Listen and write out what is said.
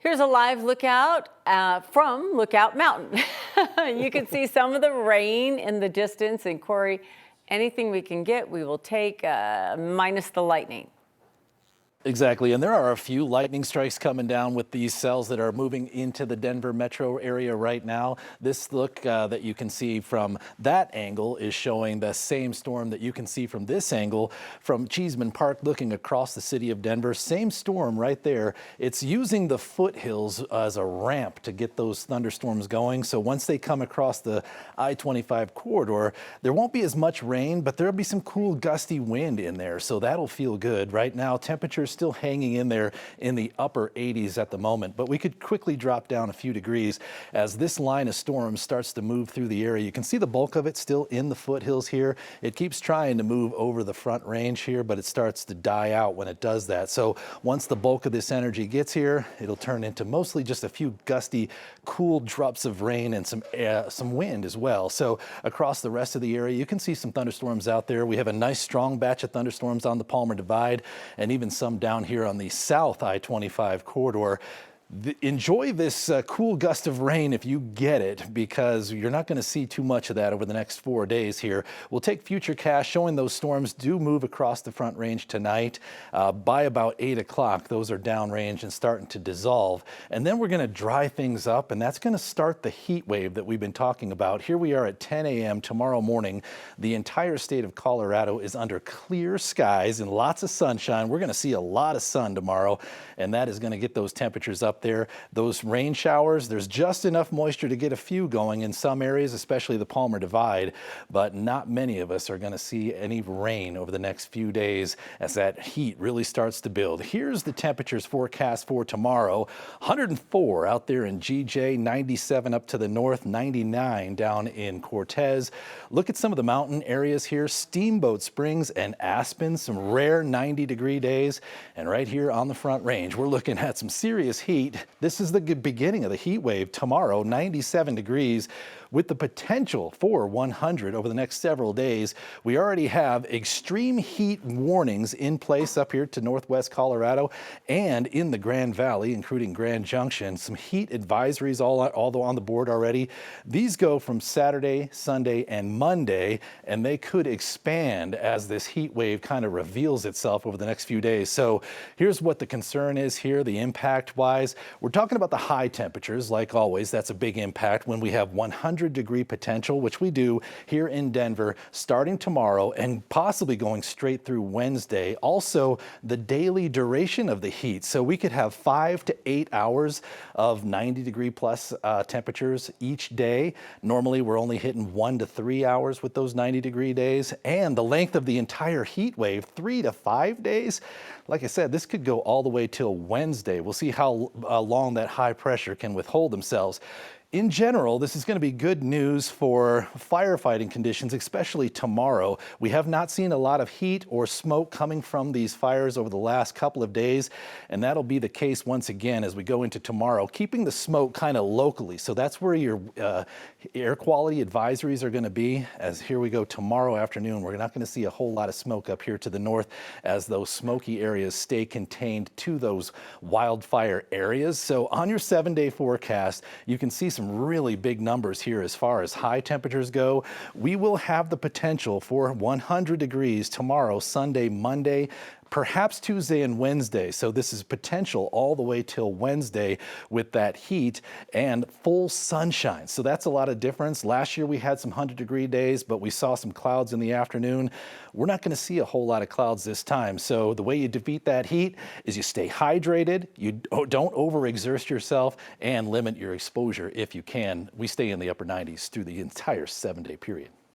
Here's a live lookout from Lookout Mountain. You can see some of the rain in the distance. And Corey, anything we can get, we will take, minus the lightning. Exactly, and there are a few lightning strikes coming down with these cells that are moving into the Denver metro area right now. This look that you can see from that angle is showing the same storm that you can see from this angle from Cheeseman Park looking across the city of Denver. Same storm right there. It's using the foothills as a ramp to get those thunderstorms going. So once they come across the I-25 corridor, there won't be as much rain, but there'll be some cool gusty wind in there. So that'll feel good. Right now, temperatures still hanging in there in the upper 80s at the moment, but we could quickly drop down a few degrees as this line of storms starts to move through the area. You can see the bulk of it still in the foothills here. It keeps trying to move over the front range here, but it starts to die out when it does that. So once the bulk of this energy gets here, it'll turn into mostly just a few gusty, cool drops of rain and some wind as well. So across the rest of the area, you can see some thunderstorms out there. We have a nice strong batch of thunderstorms on the Palmer Divide and even some down here on the south I-25 corridor. Enjoy this cool gust of rain if you get it, because you're not going to see too much of that over the next 4 days here. We'll take futurecast showing those storms do move across the front range tonight. By about 8 o'clock, those are downrange and starting to dissolve. And then we're going to dry things up, and that's going to start the heat wave that we've been talking about. Here we are at 10 a.m. tomorrow morning. The entire state of Colorado is under clear skies and lots of sunshine. We're going to see a lot of sun tomorrow, and that is going to get those temperatures up there. Those rain showers, there's just enough moisture to get a few going in some areas, especially the Palmer Divide, but not many of us are going to see any rain over the next few days as that heat really starts to build. Here's the temperatures forecast for tomorrow. 104 out there in GJ, 97 up to the north, 99 down in Cortez. Look at some of the mountain areas here, Steamboat Springs and Aspen, some rare 90-degree days. And right here on the Front Range, we're looking at some serious heat. This is the beginning of the heat wave tomorrow, 97 degrees with the potential for 100 over the next several days. We already have extreme heat warnings in place up here to northwest Colorado and in the Grand Valley, including Grand Junction. Some heat advisories all on the board already. These go from Saturday, Sunday, and Monday, and they could expand as this heat wave kind of reveals itself over the next few days. So here's what the concern is here, the impact-wise. We're talking about the high temperatures, like always. That's a big impact when we have 100-degree potential, which we do here in Denver, starting tomorrow and possibly going straight through Wednesday. Also, the daily duration of the heat. So we could have 5 to 8 hours of 90-degree plus temperatures each day. Normally, we're only hitting 1 to 3 hours with those 90-degree days. And the length of the entire heat wave, 3 to 5 days. Like I said, this could go all the way till Wednesday. We'll see how long that high pressure can withhold themselves. In general, this is going to be good news for firefighting conditions, especially tomorrow. We have not seen a lot of heat or smoke coming from these fires over the last couple of days, and that'll be the case once again as we go into tomorrow, keeping the smoke kind of locally. So that's where your air quality advisories are going to be. As here we go tomorrow afternoon, we're not going to see a whole lot of smoke up here to the north as those smoky areas stay contained to those wildfire areas. So on your 7-day forecast, you can see some really big numbers here as far as high temperatures go. We will have the potential for 100 degrees tomorrow, Sunday, Monday, perhaps Tuesday and Wednesday. So this is potential all the way till Wednesday with that heat and full sunshine. So that's a lot of difference. Last year we had some 100-degree days, but we saw some clouds in the afternoon. We're not going to see a whole lot of clouds this time. So the way you defeat that heat is you stay hydrated, you don't overexert yourself, and limit your exposure if you can. We stay in the upper 90s through the entire 7-day period.